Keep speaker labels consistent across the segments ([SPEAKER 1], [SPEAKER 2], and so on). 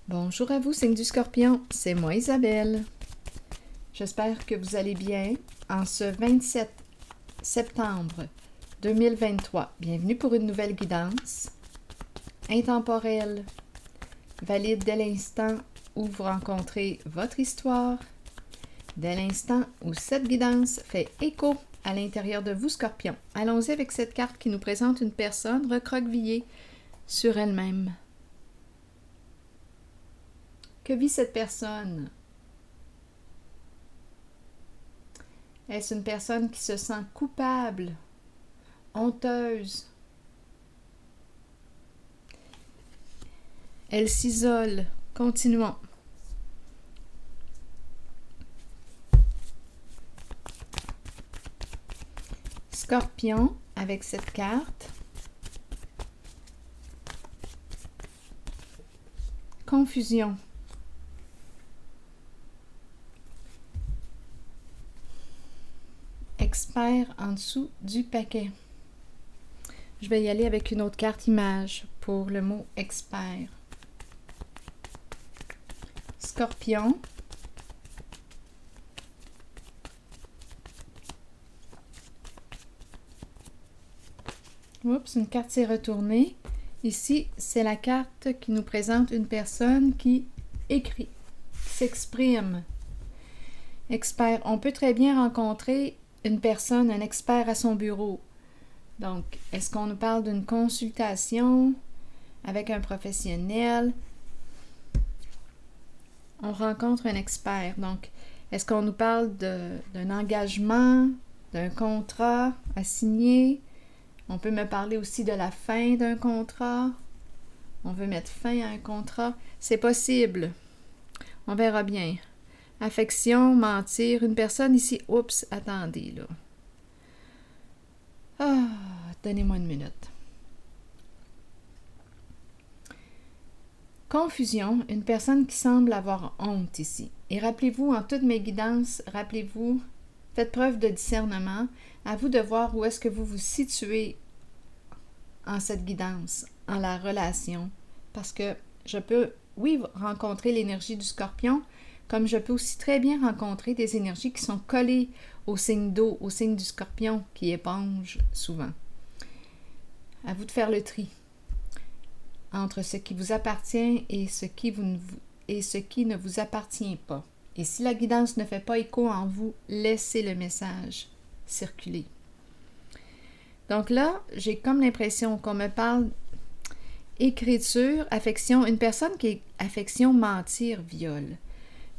[SPEAKER 1] Bonjour à vous, signe du Scorpion, c'est moi Isabelle. J'espère que vous allez bien en ce 27 septembre 2023. Bienvenue pour une nouvelle guidance intemporelle, valide dès l'instant où vous rencontrez votre histoire, dès l'instant où cette guidance fait écho à l'intérieur de vous, Scorpion. Allons-y avec cette carte qui nous présente une personne recroquevillée sur elle-même. Que vit cette personne? Est-ce une personne qui se sent coupable, honteuse? Elle s'isole. Continuons. Scorpion, avec cette carte. Confusion. Expert en dessous du paquet. Je vais y aller avec une autre carte image pour le mot expert. Scorpion. Oups, une carte s'est retournée. Ici, c'est la carte qui nous présente une personne qui écrit, qui s'exprime. Expert. On peut très bien rencontrer une personne, un expert à son bureau. Donc, est-ce qu'on nous parle d'une consultation avec un professionnel? On rencontre un expert. Donc, est-ce qu'on nous parle d'un engagement, d'un contrat à signer? On peut me parler aussi de la fin d'un contrat. On veut mettre fin à un contrat. C'est possible. On verra bien. Affection, mentir. Une personne ici. Oups, attendez là. Ah, donnez-moi une minute. Confusion, une personne qui semble avoir honte ici. Et rappelez-vous, en toutes mes guidances, rappelez-vous, faites preuve de discernement. À vous de voir où est-ce que vous vous situez en cette guidance, en la relation. Parce que je peux, oui, rencontrer l'énergie du Scorpion, comme je peux aussi très bien rencontrer des énergies qui sont collées au signe d'eau, au signe du Scorpion, qui éponge souvent. À vous de faire le tri entre ce qui vous appartient et ce qui ne vous appartient pas. Et si la guidance ne fait pas écho en vous, laissez le message circuler. Donc là, j'ai comme l'impression qu'on me parle écriture, affection, une personne qui est affection, mentir, viol.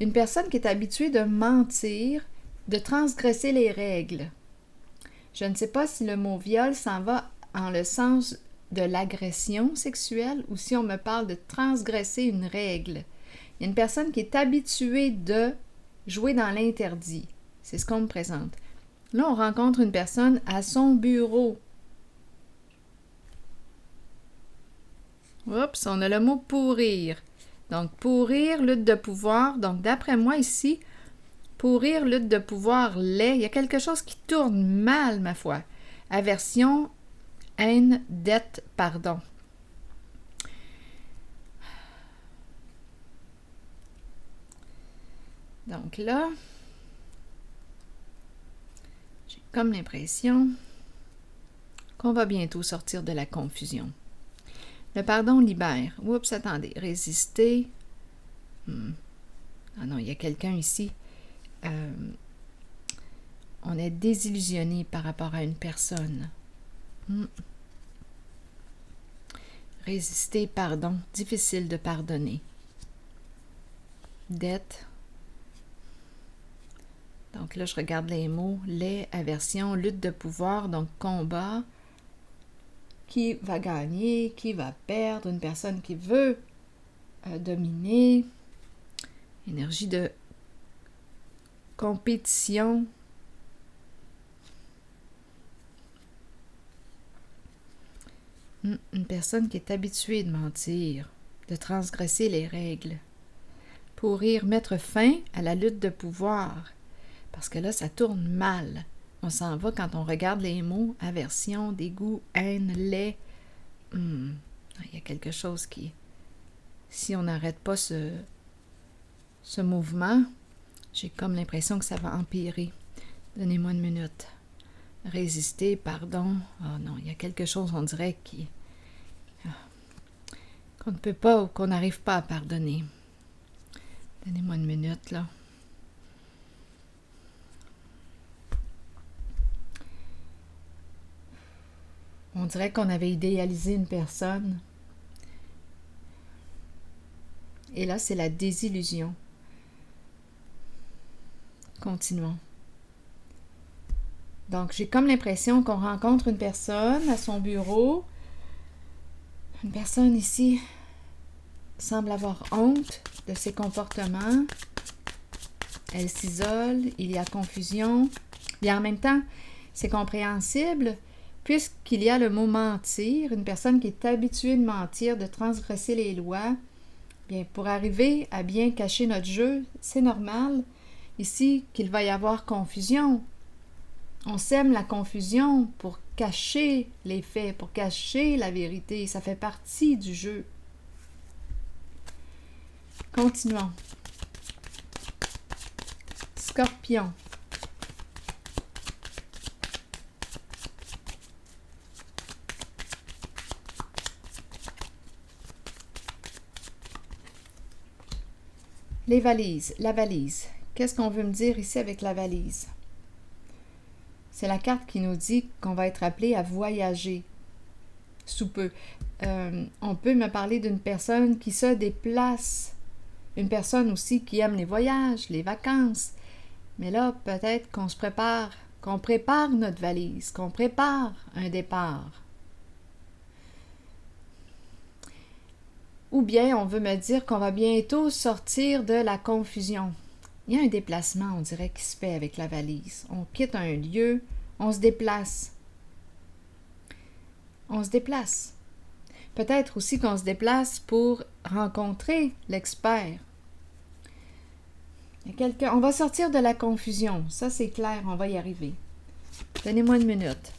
[SPEAKER 1] Une personne qui est habituée de mentir, de transgresser les règles. Je ne sais pas si le mot viol s'en va en le sens de l'agression sexuelle ou si on me parle de transgresser une règle. Il y a une personne qui est habituée de jouer dans l'interdit. C'est ce qu'on me présente. Là, on rencontre une personne à son bureau. Oups, on a le mot pourrir. Donc, pourrir, lutte de pouvoir. Donc, d'après moi ici, pourrir, lutte de pouvoir, laid. Il y a quelque chose qui tourne mal, ma foi. Aversion, haine, dette, pardon. Donc là, j'ai comme l'impression qu'on va bientôt sortir de la confusion. Le pardon libère. Oups, attendez. Résister. Ah non, il y a quelqu'un ici. On est désillusionné par rapport à une personne. Résister, pardon. Difficile de pardonner. Dette. Donc là, je regarde les mots. Lait, aversion, lutte de pouvoir, donc combat. Qui va gagner, qui va perdre, une personne qui veut dominer, énergie de compétition. Une personne qui est habituée de mentir, de transgresser les règles. Pourrir, mettre fin à la lutte de pouvoir. Parce que là, ça tourne mal. On s'en va quand on regarde les mots, aversion, dégoût, haine, lait. Il y a quelque chose qui si on n'arrête pas ce mouvement, j'ai comme l'impression que ça va empirer. Donnez-moi une minute. Résister, pardon. Oh non, il y a quelque chose, on dirait, qu'on ne peut pas ou qu'on n'arrive pas à pardonner. Donnez-moi une minute, là. On dirait qu'on avait idéalisé une personne. Et là, c'est la désillusion. Continuons. Donc, j'ai comme l'impression qu'on rencontre une personne à son bureau. Une personne ici semble avoir honte de ses comportements. Elle s'isole, il y a confusion. Et en même temps, c'est compréhensible puisqu'il y a le mot mentir. Une personne qui est habituée de mentir, de transgresser les lois. Bien, pour arriver à bien cacher notre jeu, c'est normal ici qu'il va y avoir confusion. On sème la confusion pour cacher les faits, pour cacher la vérité. Ça fait partie du jeu. Continuons. Scorpion. Les valises. La valise. Qu'est-ce qu'on veut me dire ici avec la valise? C'est la carte qui nous dit qu'on va être appelé à voyager sous peu. On peut me parler d'une personne qui se déplace, une personne aussi qui aime les voyages, les vacances. Mais là, peut-être qu'on se prépare, qu'on prépare notre valise, qu'on prépare un départ. Ou bien on veut me dire qu'on va bientôt sortir de la confusion. Il y a un déplacement, on dirait, qui se fait avec la valise. On quitte un lieu, on se déplace. On se déplace. Peut-être aussi qu'on se déplace pour rencontrer l'expert. On va sortir de la confusion. Ça, c'est clair, on va y arriver. Donnez-moi une minute.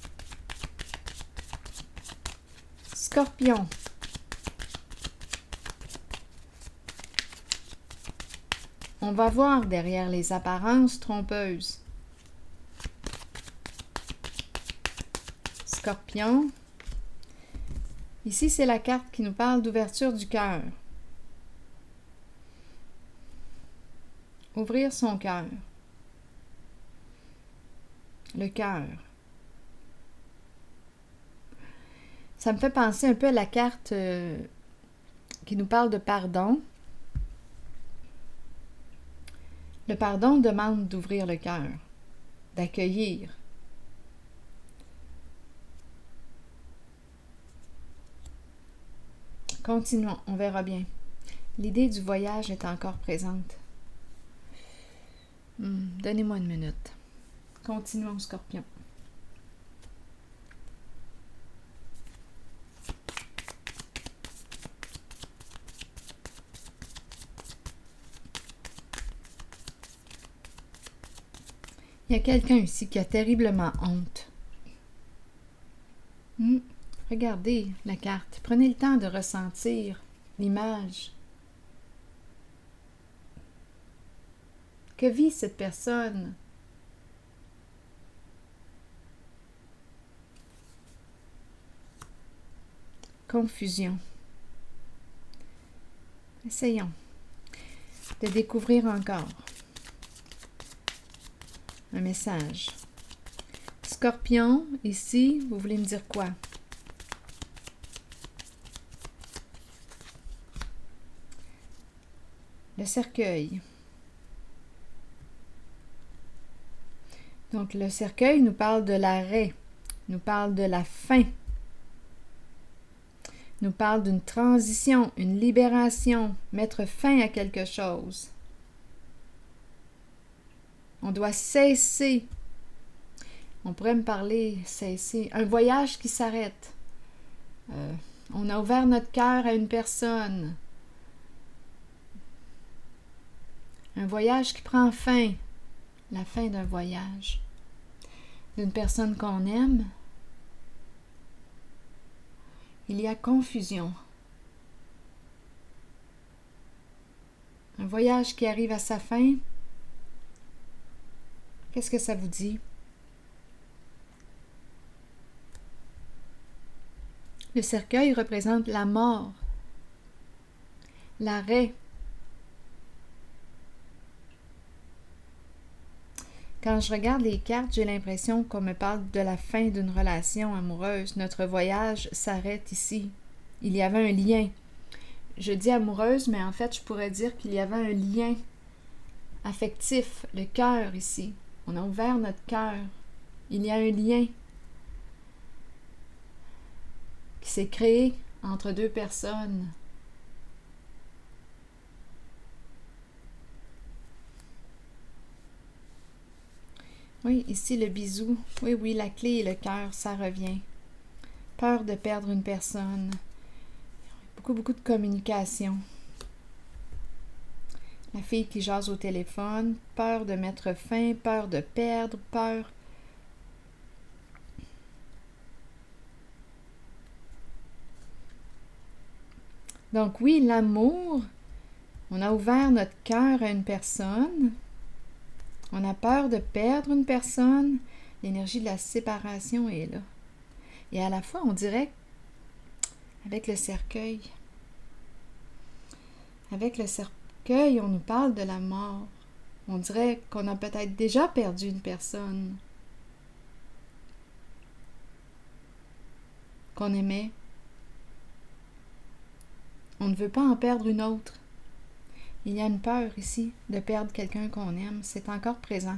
[SPEAKER 1] Scorpion. On va voir derrière les apparences trompeuses. Scorpion. Ici, c'est la carte qui nous parle d'ouverture du cœur. Ouvrir son cœur. Le cœur. Ça me fait penser un peu à la carte qui nous parle de pardon. Le pardon demande d'ouvrir le cœur, d'accueillir. Continuons, on verra bien. L'idée du voyage est encore présente. Donnez-moi une minute. Continuons, Scorpion. Il y a quelqu'un ici qui a terriblement honte. Regardez la carte. Prenez le temps de ressentir l'image. Que vit cette personne? Confusion. Essayons de découvrir encore un message. Scorpion, ici, vous voulez me dire quoi? Le cercueil. Donc, le cercueil nous parle de l'arrêt, nous parle de la fin, nous parle d'une transition, une libération, mettre fin à quelque chose. On doit cesser. On pourrait me parler, cesser. Un voyage qui s'arrête. On a ouvert notre cœur à une personne. Un voyage qui prend fin. La fin d'un voyage. D'une personne qu'on aime. Il y a confusion. Un voyage qui arrive à sa fin. Qu'est-ce que ça vous dit? Le cercueil représente la mort, l'arrêt. Quand je regarde les cartes, j'ai l'impression qu'on me parle de la fin d'une relation amoureuse. Notre voyage s'arrête ici. Il y avait un lien. Je dis amoureuse, mais en fait, je pourrais dire qu'il y avait un lien affectif, le cœur ici. On a ouvert notre cœur. Il y a un lien qui s'est créé entre deux personnes. Oui, ici le bisou. Oui, oui, la clé et le cœur, ça revient. Peur de perdre une personne. Beaucoup de communication. La fille qui jase au téléphone, peur de mettre fin, peur de perdre, peur. Donc oui, l'amour, on a ouvert notre cœur à une personne. On a peur de perdre une personne. L'énergie de la séparation est là. Et à la fois, on dirait, avec le cercueil, on nous parle de la mort. On dirait qu'on a peut-être déjà perdu une personne qu'on aimait. On ne veut pas en perdre une autre. Il y a une peur ici de perdre quelqu'un qu'on aime. C'est encore présent.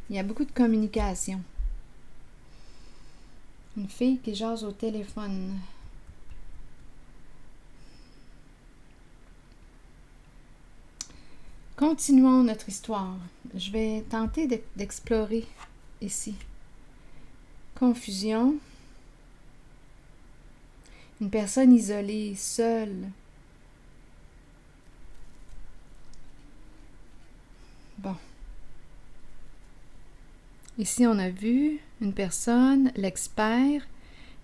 [SPEAKER 1] Il y a beaucoup de communication. Une fille qui jase au téléphone. Continuons notre histoire. Je vais tenter d'explorer ici. Confusion. Une personne isolée, seule. Bon. Ici, on a vu une personne, l'expert,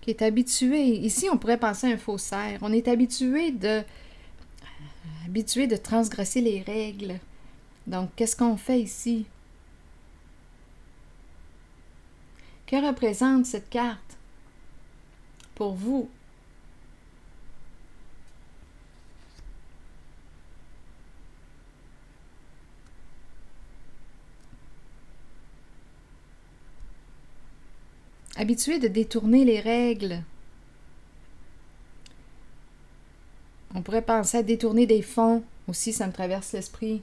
[SPEAKER 1] qui est habitué. Ici, on pourrait penser à un faussaire. On est habitué de transgresser les règles. Donc, qu'est-ce qu'on fait ici? Que représente cette carte pour vous? Habitué de détourner les règles. On pourrait penser à détourner des fonds. Aussi, ça me traverse l'esprit.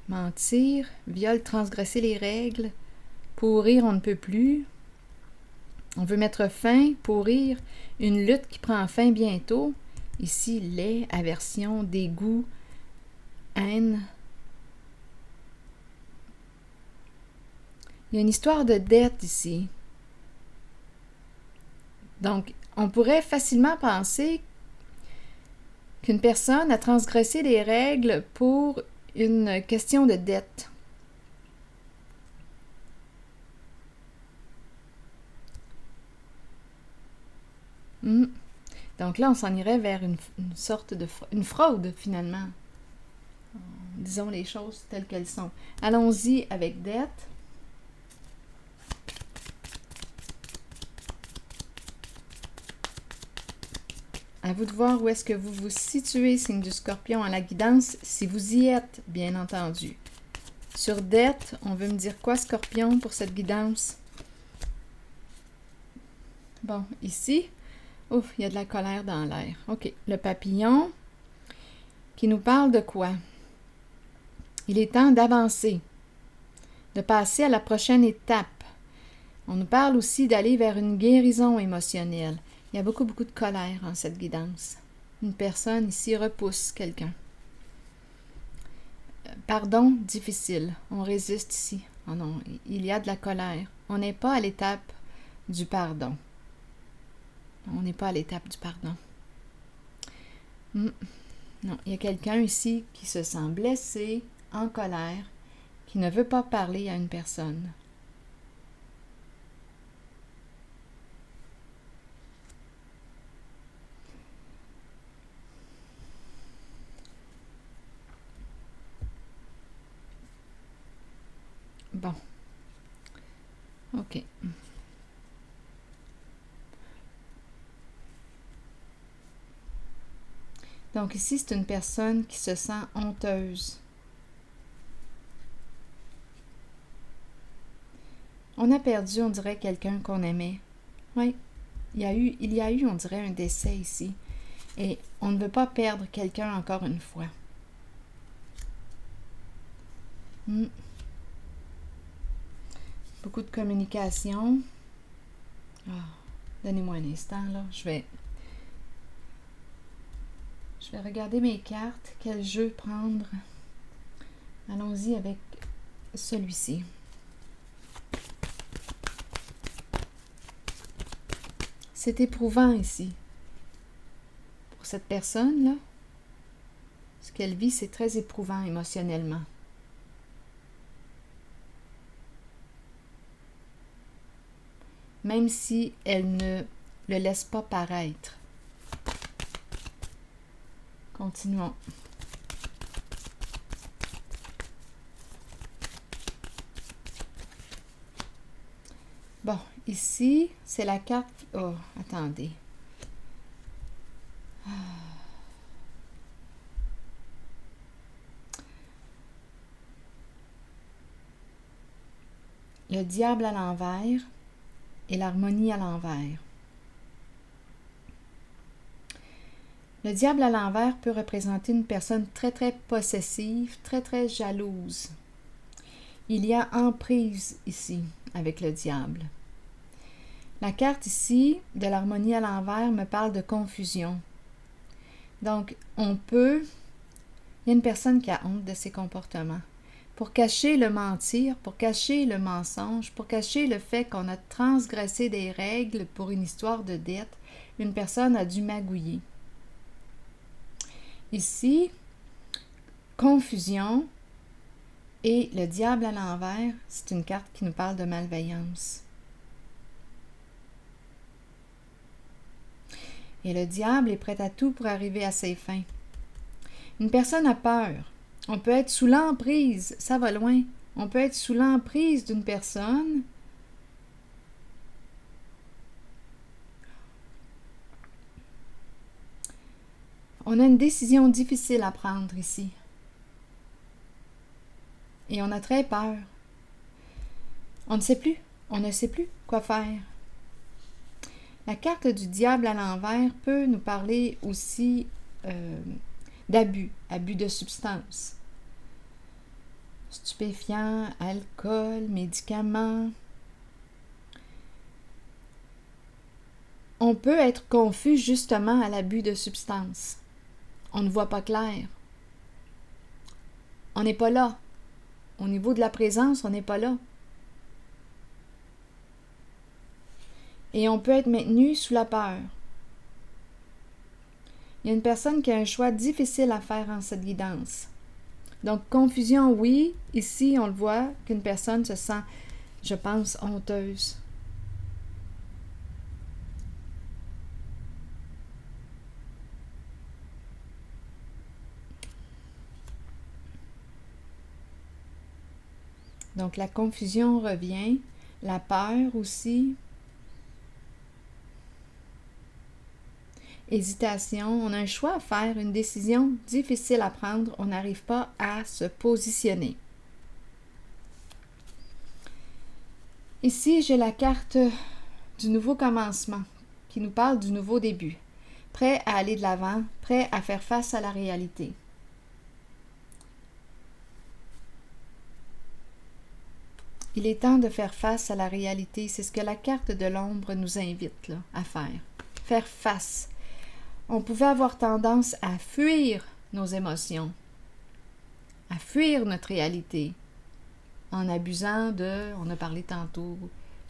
[SPEAKER 1] Mentir, viol, transgresser les règles. Pourrir, on ne peut plus. On veut mettre fin, pourrir. Une lutte qui prend fin bientôt. Ici, lait, aversion, dégoût, haine. Il y a une histoire de dette ici. Donc, on pourrait facilement penser qu'une personne a transgressé les règles pour une question de dette. Donc là, on s'en irait vers une sorte de une fraude, finalement. Disons les choses telles qu'elles sont. Allons-y avec dette. À vous de voir où est-ce que vous vous situez, signe du Scorpion, en la guidance, si vous y êtes, bien entendu. Sur dette, on veut me dire quoi, Scorpion, pour cette guidance? Bon, ici, ouf, il y a de la colère dans l'air. OK, le papillon qui nous parle de quoi? Il est temps d'avancer, de passer à la prochaine étape. On nous parle aussi d'aller vers une guérison émotionnelle. Il y a beaucoup de colère en cette guidance. Une personne ici repousse quelqu'un. Pardon, difficile. On résiste ici. Oh non, il y a de la colère. On n'est pas à l'étape du pardon. On n'est pas à l'étape du pardon. Non, il y a quelqu'un ici qui se sent blessé, en colère, qui ne veut pas parler à une personne. Bon. OK. Donc ici, c'est une personne qui se sent honteuse. On a perdu, on dirait, quelqu'un qu'on aimait. Oui, il y a eu, on dirait, un décès ici. Et on ne veut pas perdre quelqu'un encore une fois. Beaucoup de communication. Donnez-moi un instant, là. Je vais regarder mes cartes. Quel jeu prendre? Allons-y avec celui-ci. C'est éprouvant ici. Pour cette personne-là, ce qu'elle vit, c'est très éprouvant émotionnellement. Même si elle ne le laisse pas paraître. Continuons. Bon, ici, c'est la carte... Oh, attendez. Le diable à l'envers et l'harmonie à l'envers. Le diable à l'envers peut représenter une personne très, très possessive, très, très jalouse. Il y a emprise ici avec le diable. La carte ici de l'harmonie à l'envers me parle de confusion. Donc, il y a une personne qui a honte de ses comportements. Pour cacher le mentir, pour cacher le mensonge, pour cacher le fait qu'on a transgressé des règles pour une histoire de dette, une personne a dû magouiller. Ici, confusion et le diable à l'envers, c'est une carte qui nous parle de malveillance. Et le diable est prêt à tout pour arriver à ses fins. Une personne a peur. On peut être sous l'emprise, ça va loin. On peut être sous l'emprise d'une personne. On a une décision difficile à prendre ici. Et on a très peur. On ne sait plus quoi faire. La carte du diable à l'envers peut nous parler aussi d'abus, abus de substances. Stupéfiants, alcool, médicaments. On peut être confus justement à l'abus de substances. On ne voit pas clair. On n'est pas là. Au niveau de la présence, on n'est pas là. Et on peut être maintenu sous la peur. Il y a une personne qui a un choix difficile à faire en cette guidance. Donc, confusion, oui. Ici, on le voit qu'une personne se sent, je pense, honteuse. Donc, la confusion revient, la peur aussi. Hésitation, on a un choix à faire, une décision difficile à prendre, on n'arrive pas à se positionner. Ici, j'ai la carte du nouveau commencement qui nous parle du nouveau début. Prêt à aller de l'avant, prêt à faire face à la réalité. Il est temps de faire face à la réalité. C'est ce que la carte de l'ombre nous invite là, à faire. Faire face. On pouvait avoir tendance à fuir nos émotions, à fuir notre réalité, en abusant on a parlé tantôt,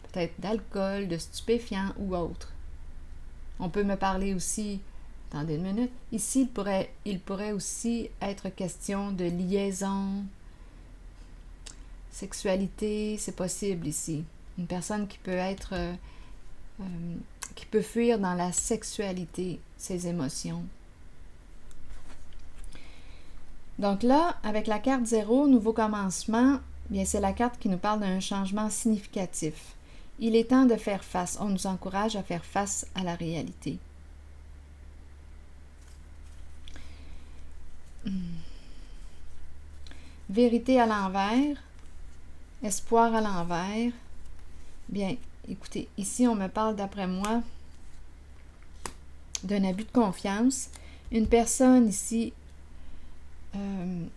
[SPEAKER 1] peut-être d'alcool, de stupéfiants ou autre. On peut me parler aussi, attendez une minute, ici il pourrait aussi être question de liaison, sexualité, c'est possible ici. Une personne qui peut être, qui peut fuir dans la sexualité, ses émotions. Donc là, avec la carte 0, nouveau commencement, Bien, c'est la carte qui nous parle d'un changement significatif. Il est temps de faire face. On nous encourage à faire face à la réalité. Vérité à l'envers. Espoir à l'envers. Bien, écoutez, ici on me parle, d'après moi, d'un abus de confiance. Une personne ici un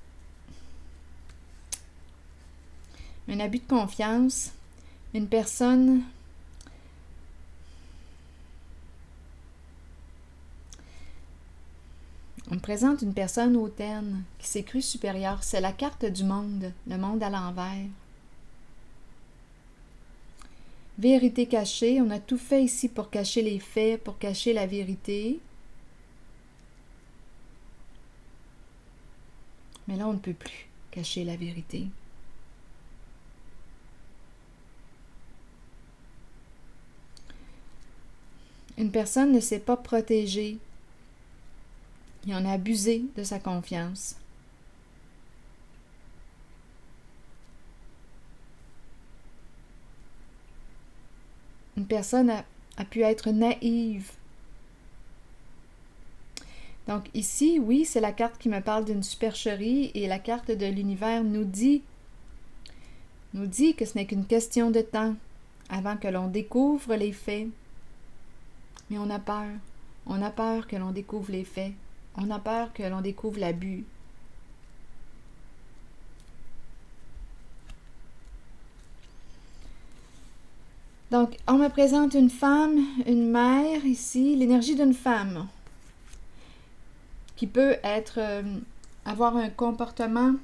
[SPEAKER 1] abus de confiance. Une personne on me présente une personne hautaine qui s'est crue supérieure. C'est la carte du monde, le monde à l'envers. Vérité cachée, on a tout fait ici pour cacher les faits, pour cacher la vérité. Mais là, on ne peut plus cacher la vérité. Une personne ne s'est pas protégée. Il en a abusé de sa confiance. Une personne a pu être naïve. Donc ici, oui, c'est la carte qui me parle d'une supercherie et la carte de l'univers nous dit que ce n'est qu'une question de temps avant que l'on découvre les faits. Mais on a peur. On a peur que l'on découvre les faits. On a peur que l'on découvre l'abus. Donc, on me présente une femme, une mère ici, l'énergie d'une femme qui peut avoir un comportement,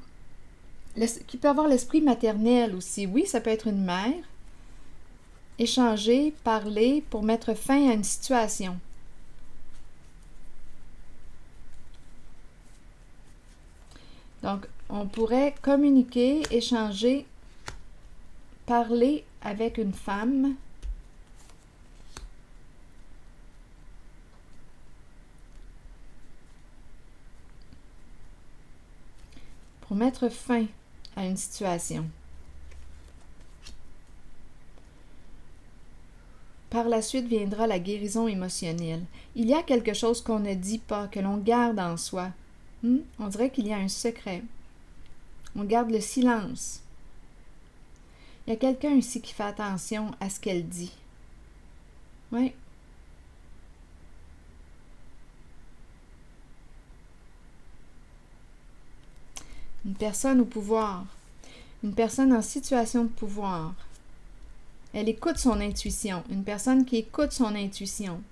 [SPEAKER 1] qui peut avoir l'esprit maternel aussi. Oui, ça peut être une mère. Échanger, parler pour mettre fin à une situation. Donc, on pourrait communiquer, échanger, parler avec une femme pour mettre fin à une situation. Par la suite viendra la guérison émotionnelle. Il y a quelque chose qu'on ne dit pas, que l'on garde en soi. On dirait qu'il y a un secret. On garde le silence. Il y a quelqu'un ici qui fait attention à ce qu'elle dit. Oui. Une personne au pouvoir. Une personne en situation de pouvoir. Elle écoute son intuition. Une personne qui écoute son intuition.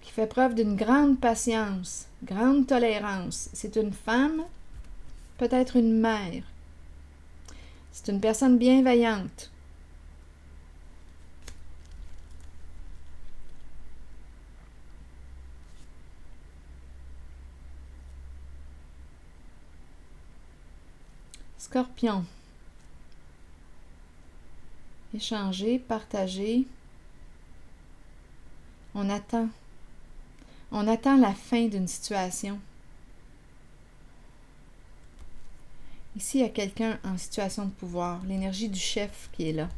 [SPEAKER 1] Qui fait preuve d'une grande patience, grande tolérance. C'est une femme, peut-être une mère. C'est une personne bienveillante. Scorpion. Échanger, partager. On attend. On attend la fin d'une situation. Ici, il y a quelqu'un en situation de pouvoir, l'énergie du chef qui est là.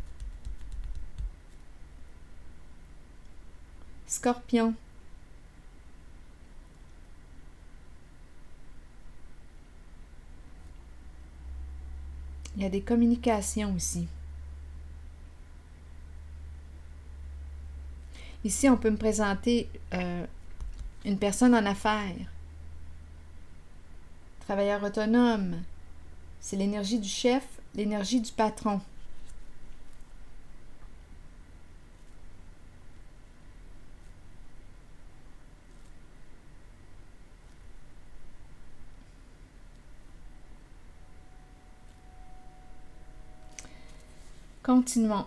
[SPEAKER 1] Scorpion. Il y a des communications ici. Ici, on peut me présenter une personne en affaires. Travailleur autonome. C'est l'énergie du chef, l'énergie du patron. Continuons.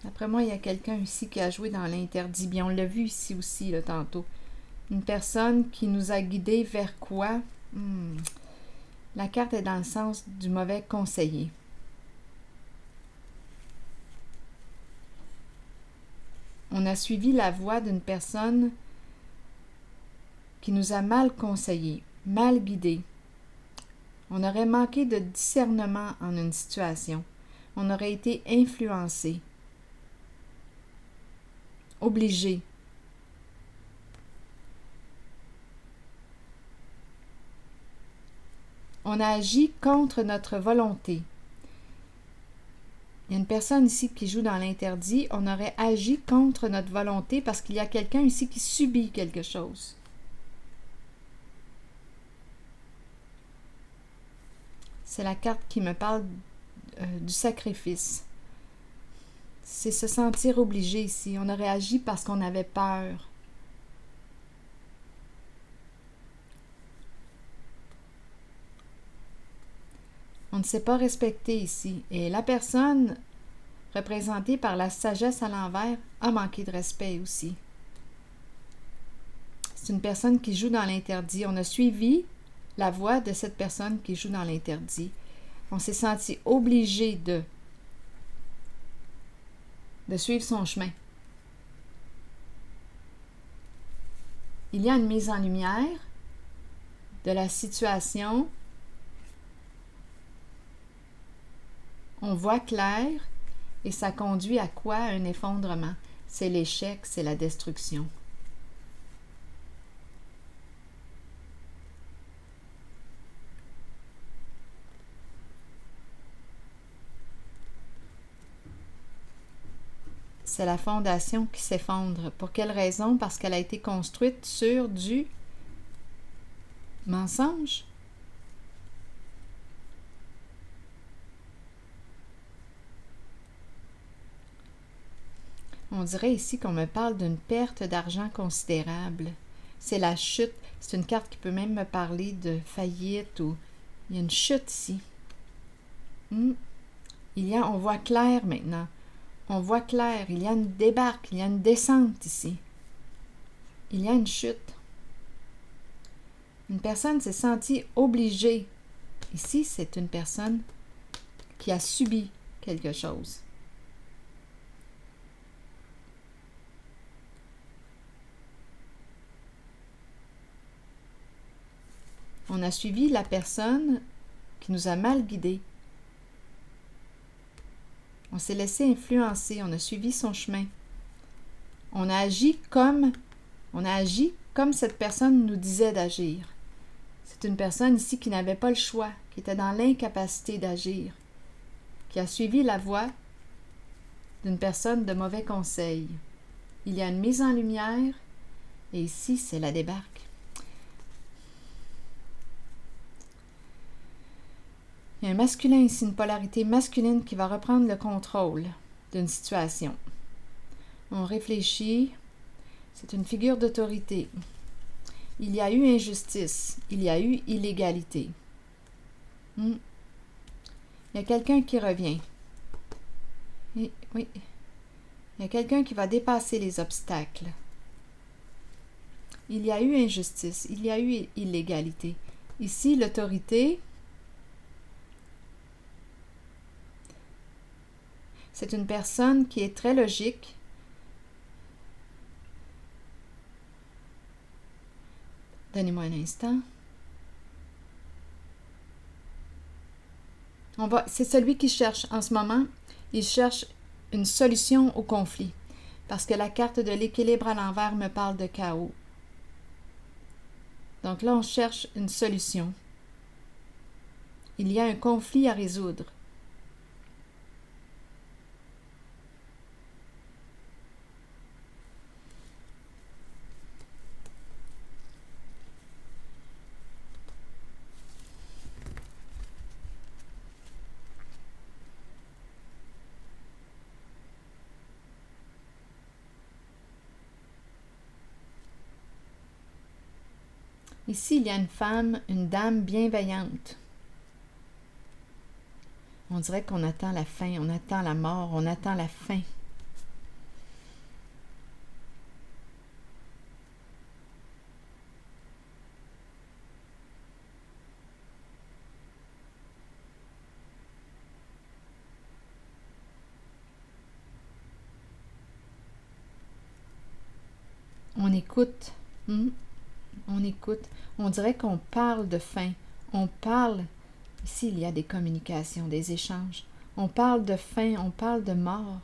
[SPEAKER 1] Après moi, il y a quelqu'un ici qui a joué dans l'interdit. Bien, on l'a vu ici aussi, là, tantôt. Une personne qui nous a guidés vers quoi? La carte est dans le sens du mauvais conseiller. On a suivi la voie d'une personne qui nous a mal conseillé. mal guidé. On aurait manqué de discernement en une situation. On aurait été influencé, obligé. On a agi contre notre volonté. Il y a une personne ici qui joue dans l'interdit. On aurait agi contre notre volonté parce qu'il y a quelqu'un ici qui subit quelque chose. C'est la carte qui me parle du sacrifice. C'est se sentir obligé ici. On aurait agi parce qu'on avait peur. On ne s'est pas respecté ici. Et la personne représentée par la sagesse à l'envers a manqué de respect aussi. C'est une personne qui joue dans l'interdit. On a suivi la voie de cette personne qui joue dans l'interdit. On s'est senti obligé de suivre son chemin. Il y a une mise en lumière de la situation. On voit clair et ça conduit à quoi? À un effondrement. C'est l'échec, c'est la destruction. C'est la fondation qui s'effondre. Pour quelle raison? Parce qu'elle a été construite sur du mensonge. On dirait ici qu'on me parle d'une perte d'argent considérable. C'est la chute. C'est une carte qui peut même me parler de faillite ou il y a une chute ici. On voit clair maintenant. On voit clair. Il y a une débarque, il y a une descente ici. Il y a une chute. Une personne s'est sentie obligée. Ici, c'est une personne qui a subi quelque chose. On a suivi la personne qui nous a mal guidés. On s'est laissé influencer, on a suivi son chemin. On a agi comme cette personne nous disait d'agir. C'est une personne ici qui n'avait pas le choix, qui était dans l'incapacité d'agir, qui a suivi la voie d'une personne de mauvais conseil. Il y a une mise en lumière et ici, c'est la débarque. Il y a un masculin ici, une polarité masculine qui va reprendre le contrôle d'une situation. On réfléchit, c'est une figure d'autorité. Il y a eu injustice, il y a eu illégalité. Il y a quelqu'un qui revient. Oui, il y a quelqu'un qui va dépasser les obstacles. Il y a eu injustice, il y a eu illégalité. Ici, l'autorité, c'est une personne qui est très logique. Donnez-moi un instant. C'est celui qui cherche en ce moment. Il cherche une solution au conflit. Parce que la carte de l'équilibre à l'envers me parle de chaos. Donc là, on cherche une solution. Il y a un conflit à résoudre. Ici, il y a une femme, une dame bienveillante. On dirait qu'on attend la fin, on attend la mort, on attend la fin. On écoute. on écoute. On dirait qu'on parle de fin. On parle, ici il y a des communications, des échanges. On parle de fin, on parle de mort.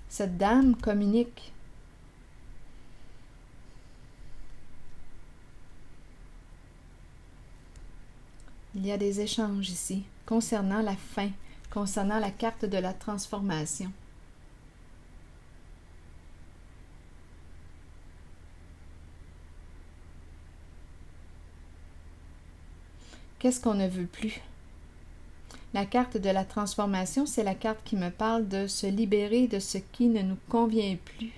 [SPEAKER 1] Cette dame communique. Il y a des échanges ici concernant la fin, concernant la carte de la transformation. Qu'est-ce qu'on ne veut plus? La carte de la transformation, c'est la carte qui me parle de se libérer de ce qui ne nous convient plus.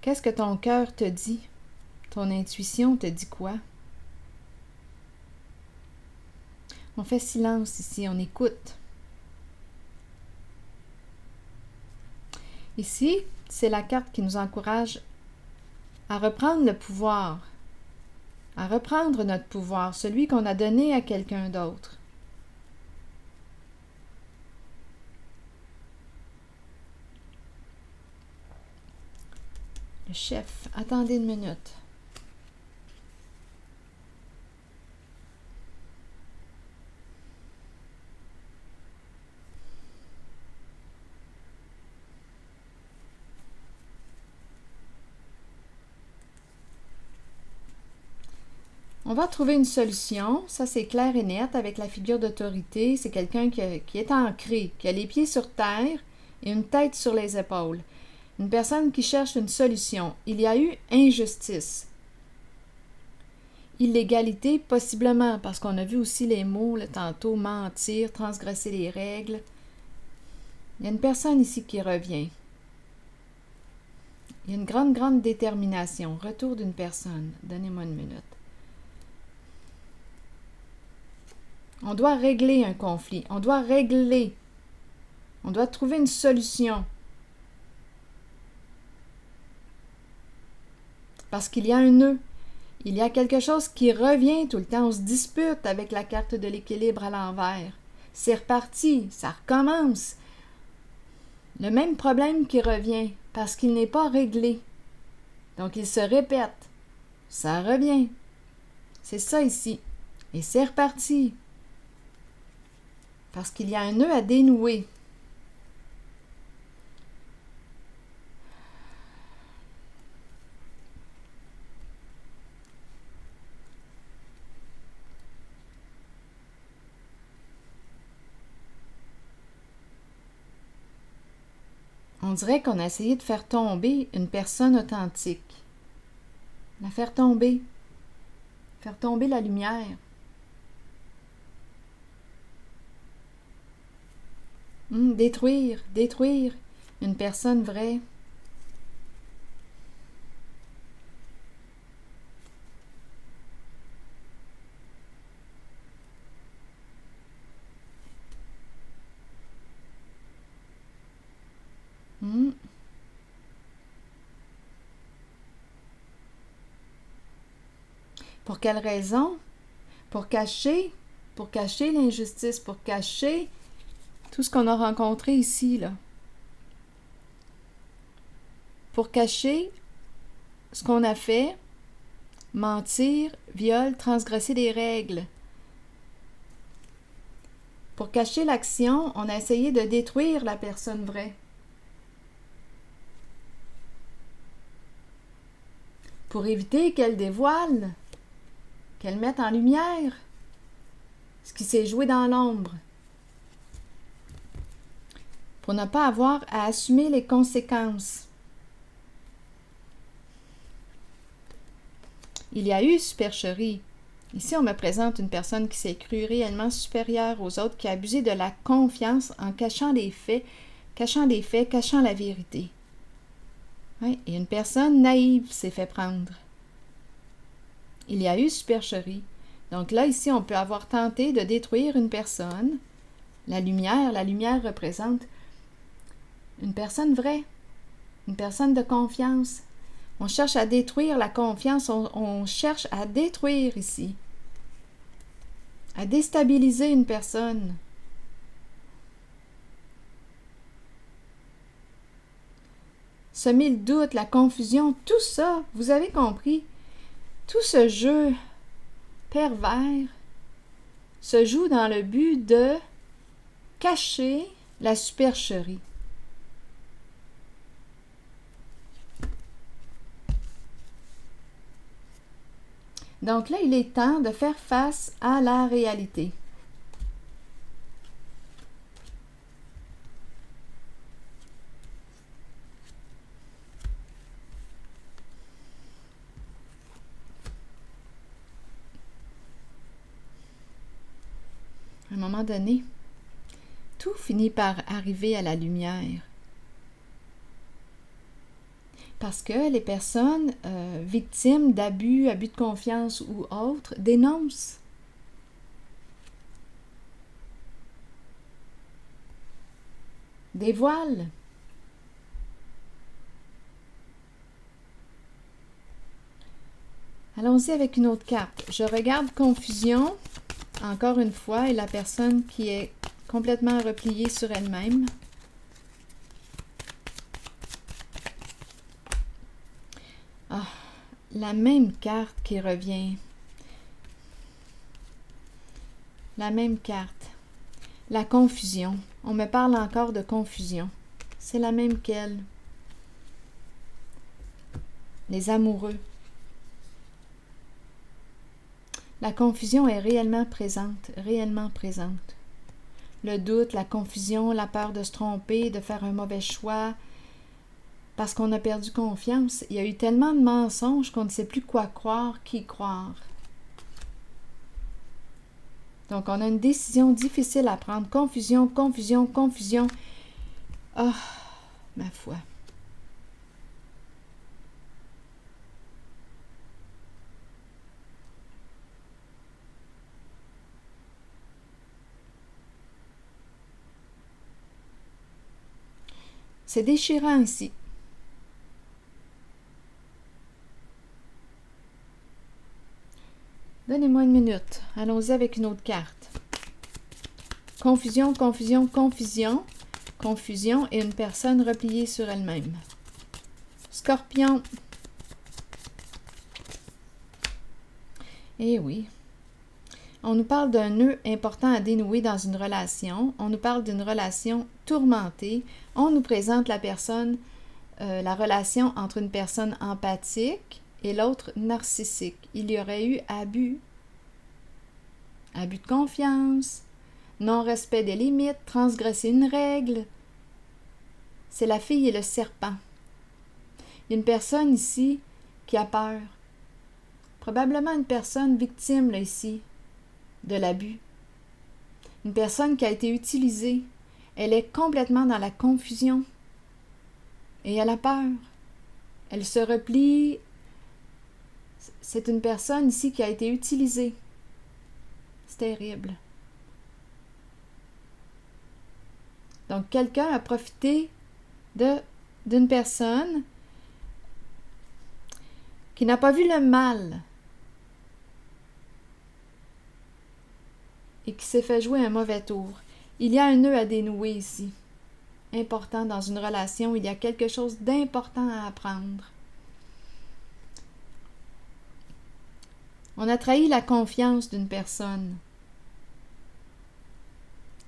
[SPEAKER 1] Qu'est-ce que ton cœur te dit? Ton intuition te dit quoi? On fait silence ici, on écoute. Ici, c'est la carte qui nous encourage à reprendre le pouvoir, à reprendre notre pouvoir, celui qu'on a donné à quelqu'un d'autre. Le chef, attendez une minute. On va trouver une solution, ça c'est clair et net avec la figure d'autorité, c'est quelqu'un qui est ancré, qui a les pieds sur terre et une tête sur les épaules. Une personne qui cherche une solution. Il y a eu injustice. Illégalité, possiblement, parce qu'on a vu aussi les mots, le tantôt, mentir, transgresser les règles. Il y a une personne ici qui revient. Il y a une grande détermination. Retour d'une personne. Donnez-moi une minute. On doit régler un conflit. On doit régler. On doit trouver une solution. Parce qu'il y a un nœud. Il y a quelque chose qui revient tout le temps. On se dispute avec la carte de l'équilibre à l'envers. C'est reparti. Ça recommence. Le même problème qui revient parce qu'il n'est pas réglé. Donc il se répète. Ça revient. C'est ça ici. Et c'est reparti. Parce qu'il y a un nœud à dénouer. On dirait qu'on a essayé de faire tomber une personne authentique. La faire tomber. Faire tomber la lumière. Détruire une personne vraie. Pour quelle raison? Pour cacher l'injustice, pour cacher tout ce qu'on a rencontré ici, là. Pour cacher ce qu'on a fait, mentir, viol, transgresser des règles. Pour cacher l'action, on a essayé de détruire la personne vraie. Pour éviter qu'elle dévoile, qu'elle mette en lumière ce qui s'est joué dans l'ombre. Pour ne pas avoir à assumer les conséquences. Il y a eu supercherie. Ici, on me présente une personne qui s'est crue réellement supérieure aux autres, qui a abusé de la confiance en cachant les faits, cachant la vérité. Oui, et une personne naïve s'est fait prendre. Il y a eu supercherie. Donc là, ici, on peut avoir tenté de détruire une personne. La lumière représente une personne vraie, une personne de confiance. On cherche à détruire la confiance, on cherche à détruire ici, à déstabiliser une personne. semer le doute, la confusion, tout ça, vous avez compris, tout ce jeu pervers se joue dans le but de cacher la supercherie. Donc là, il est temps de faire face à la réalité. À un moment donné, tout finit par arriver à la lumière. Parce que les personnes victimes d'abus, abus de confiance ou autres dénoncent. Dévoilent. Allons-y avec une autre carte. Je regarde confusion, encore une fois, et la personne qui est complètement repliée sur elle-même. Ah, la même carte qui revient. La même carte. La confusion. On me parle encore de confusion. C'est la même qu'elle. Les amoureux. La confusion est réellement présente, réellement présente. Le doute, la confusion, la peur de se tromper, de faire un mauvais choix, parce qu'on a perdu confiance. Il y a eu tellement de mensonges qu'on ne sait plus quoi croire, qui croire. Donc, on a une décision difficile à prendre. Confusion, confusion, confusion. Ah, ma foi. C'est déchirant ici. Donnez-moi une minute. Allons-y avec une autre carte. Confusion, confusion, confusion. Confusion et une personne repliée sur elle-même. Scorpion. Eh oui. On nous parle d'un nœud important à dénouer dans une relation. On nous parle d'une relation tourmentée. On nous présente la personne, la relation entre une personne empathique et l'autre narcissique. Il y aurait eu abus. Abus de confiance, non-respect des limites, transgresser une règle. C'est la fille et le serpent. Il y a une personne ici qui a peur. Probablement une personne victime là, ici de l'abus. Une personne qui a été utilisée. Elle est complètement dans la confusion. Et elle a peur. Elle se replie. C'est une personne ici qui a été utilisée. C'est terrible. Donc, quelqu'un a profité d'une personne qui n'a pas vu le mal et qui s'est fait jouer un mauvais tour. Il y a un nœud à dénouer ici. Important dans une relation, il y a quelque chose d'important à apprendre. On a trahi la confiance d'une personne.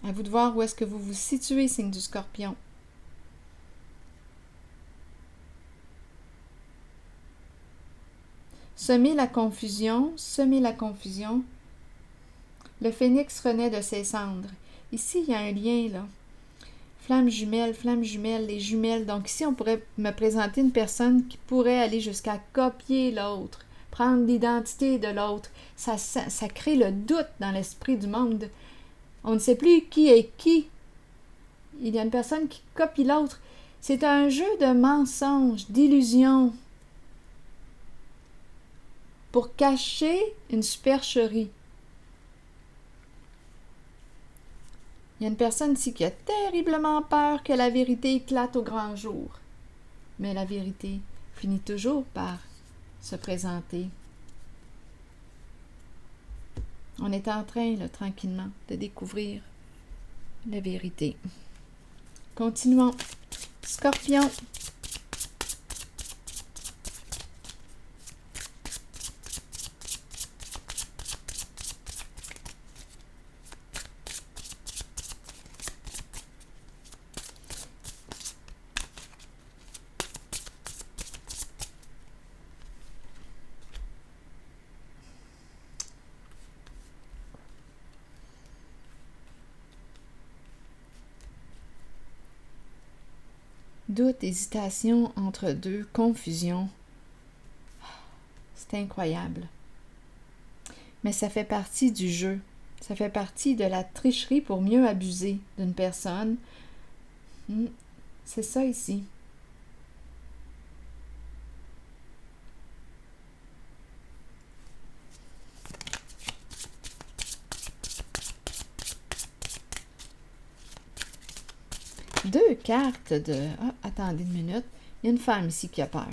[SPEAKER 1] À vous de voir où est-ce que vous vous situez, signe du Scorpion. Semer la confusion, semer la confusion. Le phénix renaît de ses cendres. Ici, il y a un lien, là. Flamme jumelle, les jumelles. Donc ici, on pourrait me présenter une personne qui pourrait aller jusqu'à copier l'autre, prendre l'identité de l'autre. Ça crée le doute dans l'esprit du monde. On ne sait plus qui est qui. Il y a une personne qui copie l'autre. C'est un jeu de mensonges, d'illusions, pour cacher une supercherie. Il y a une personne ici qui a terriblement peur que la vérité éclate au grand jour. Mais la vérité finit toujours par se présenter. On est en train, là, tranquillement, de découvrir la vérité. Continuons. Scorpion. doute, hésitation entre deux, confusion. C'est incroyable. Mais ça fait partie du jeu. Ça fait partie de la tricherie pour mieux abuser d'une personne. C'est ça ici. Deux cartes de... Ah, attendez une minute. Il y a une femme ici qui a peur.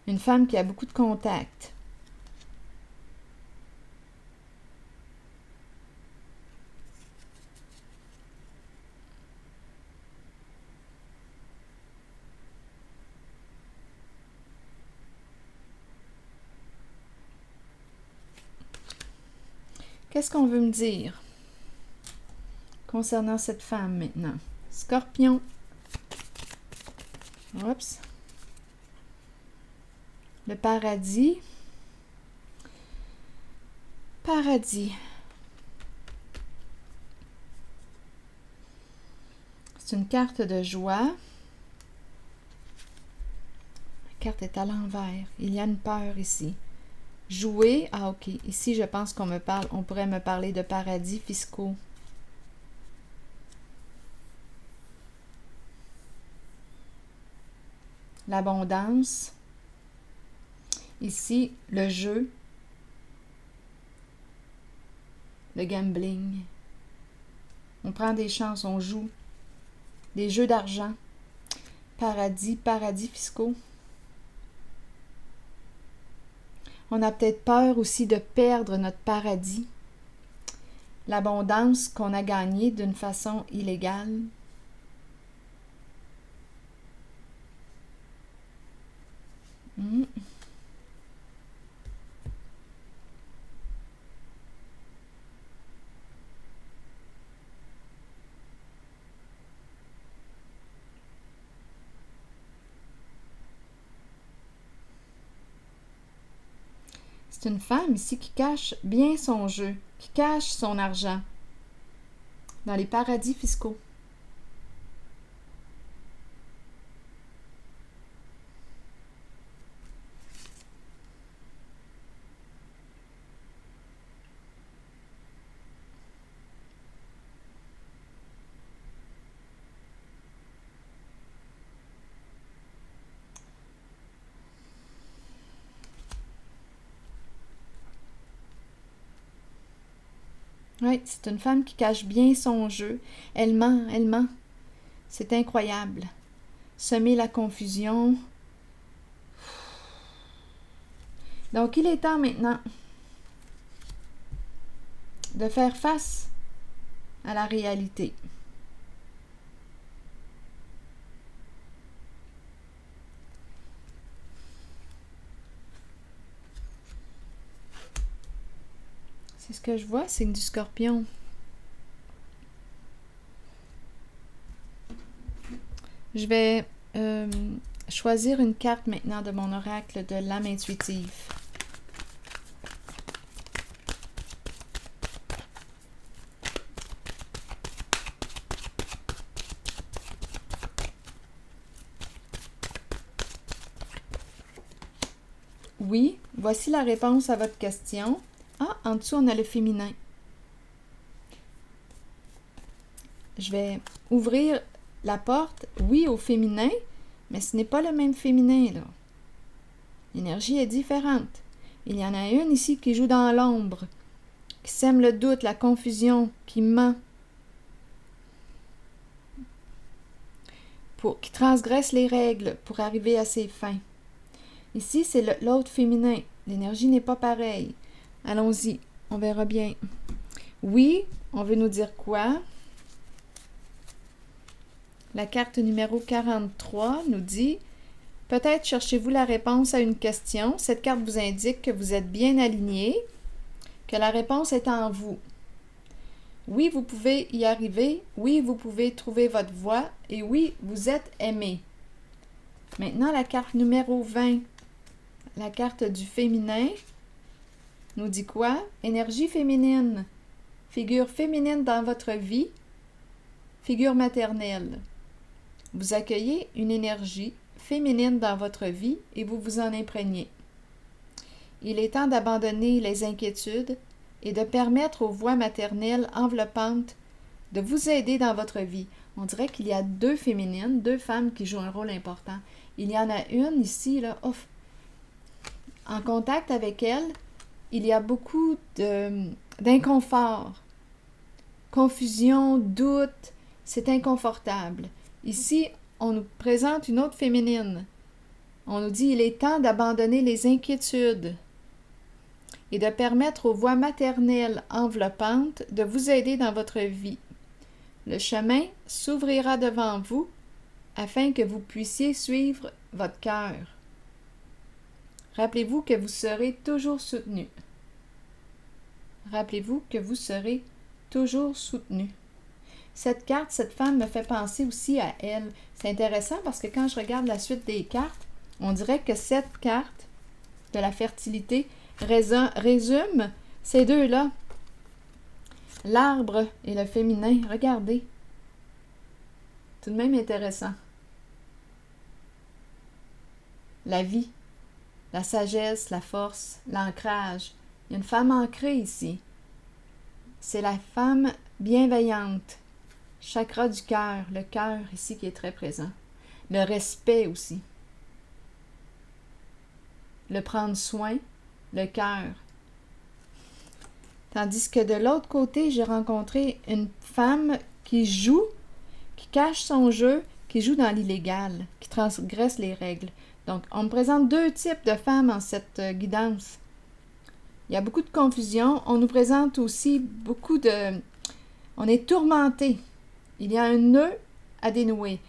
[SPEAKER 1] Une femme qui a beaucoup de contacts. Qu'est-ce qu'on veut me dire concernant cette femme maintenant? Scorpion. Oups. Le paradis. Paradis. C'est une carte de joie. La carte est à l'envers. Il y a une peur ici. Jouer. Ah, ok. Ici, je pense on pourrait me parler de paradis fiscaux. L'abondance. Ici, le jeu. Le gambling. On prend des chances, on joue. Des jeux d'argent. Paradis fiscaux. On a peut-être peur aussi de perdre notre paradis. L'abondance qu'on a gagnée d'une façon illégale. C'est une femme ici qui cache bien son jeu, qui cache son argent dans les paradis fiscaux. Oui, c'est une femme qui cache bien son jeu. Elle ment, elle ment. C'est incroyable. Semer la confusion. Donc, il est temps maintenant de faire face à la réalité. C'est ce que je vois, signe du Scorpion. Je vais choisir une carte maintenant de mon oracle de l'âme intuitive. Oui, voici la réponse à votre question. Ah, en dessous, on a le féminin. Je vais ouvrir la porte, oui, au féminin, mais ce n'est pas le même féminin, là. L'énergie est différente. Il y en a une ici qui joue dans l'ombre, qui sème le doute, la confusion, qui ment, qui transgresse les règles pour arriver à ses fins. Ici, c'est l'autre féminin. L'énergie n'est pas pareille. Allons-y, on verra bien. Oui, on veut nous dire quoi? La carte numéro 43 nous dit « Peut-être cherchez-vous la réponse à une question. Cette carte vous indique que vous êtes bien aligné, que la réponse est en vous. Oui, vous pouvez y arriver. Oui, vous pouvez trouver votre voie. Et oui, vous êtes aimé. » Maintenant, la carte numéro 20, la carte du féminin, nous dit quoi? Énergie féminine. Figure féminine dans votre vie. Figure maternelle. vous accueillez une énergie féminine dans votre vie et vous vous en imprégnez. Il est temps d'abandonner les inquiétudes et de permettre aux voix maternelles enveloppantes de vous aider dans votre vie. On dirait qu'il y a deux féminines, deux femmes qui jouent un rôle important. Il y en a une ici, là, ouf. En contact avec elle, il y a beaucoup d'inconfort, confusion, doute, c'est inconfortable. Ici, on nous présente une autre féminine. On nous dit il est temps d'abandonner les inquiétudes et de permettre aux voix maternelles enveloppantes de vous aider dans votre vie. Le chemin s'ouvrira devant vous afin que vous puissiez suivre votre cœur. Rappelez-vous que vous serez toujours soutenu. Rappelez-vous que vous serez toujours soutenu. Cette carte, cette femme me fait penser aussi à elle. C'est intéressant parce que quand je regarde la suite des cartes, on dirait que cette carte de la fertilité résume ces deux-là. L'arbre et le féminin. Regardez. Tout de même intéressant. La vie, la sagesse, la force, l'ancrage. Il y a une femme ancrée ici. C'est la femme bienveillante. Chakra du cœur, le cœur ici qui est très présent. Le respect aussi. Le prendre soin, le cœur. Tandis que de l'autre côté, j'ai rencontré une femme qui joue, qui cache son jeu, qui joue dans l'illégal, qui transgresse les règles. Donc, on me présente deux types de femmes en cette guidance. Il y a beaucoup de confusion. On nous présente aussi beaucoup de... On est tourmenté. Il y a un nœud à dénouer.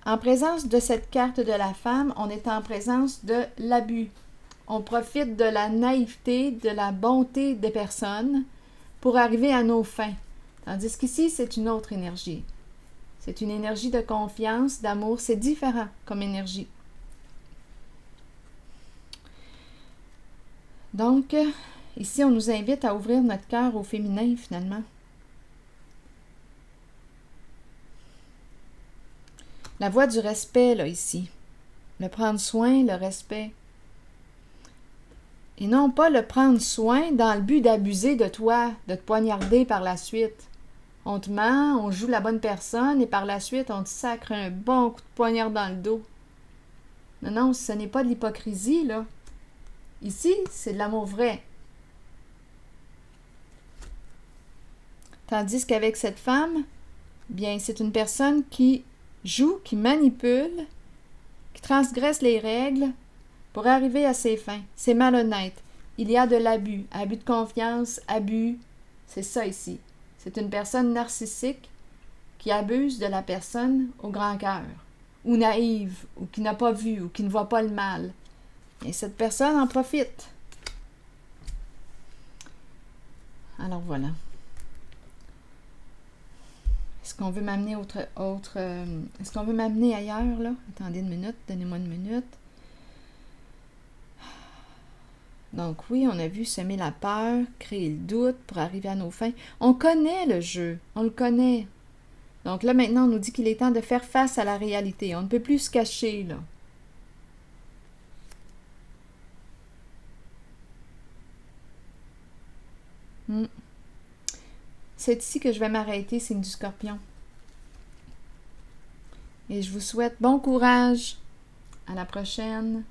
[SPEAKER 1] En présence de cette carte de la femme, on est en présence de l'abus. On profite de la naïveté, de la bonté des personnes pour arriver à nos fins. Tandis qu'ici, c'est une autre énergie. C'est une énergie de confiance, d'amour. C'est différent comme énergie. Donc, ici, on nous invite à ouvrir notre cœur au féminin, finalement. La voie du respect, là, ici. Le prendre soin, le respect. Et non pas le prendre soin dans le but d'abuser de toi, de te poignarder par la suite. On te ment, on joue la bonne personne et par la suite, on te sacre un bon coup de poignard dans le dos. Non, non, ce n'est pas de l'hypocrisie, là. Ici, c'est de l'amour vrai. Tandis qu'avec cette femme, bien, c'est une personne qui joue, qui manipule, qui transgresse les règles pour arriver à ses fins. C'est malhonnête. Il y a de l'abus. Abus de confiance, abus. C'est ça ici. C'est une personne narcissique qui abuse de la personne au grand cœur, ou naïve, ou qui n'a pas vu, ou qui ne voit pas le mal. Et cette personne en profite. Alors voilà. Est-ce qu'on veut m'amener est-ce qu'on veut m'amener ailleurs, là? Attendez une minute, donnez-moi une minute. Donc oui, on a vu semer la peur, créer le doute pour arriver à nos fins. On connaît le jeu, on le connaît. Donc là, maintenant, on nous dit qu'il est temps de faire face à la réalité. On ne peut plus se cacher, là. C'est ici que je vais m'arrêter, signe du Scorpion. Et je vous souhaite bon courage. À la prochaine.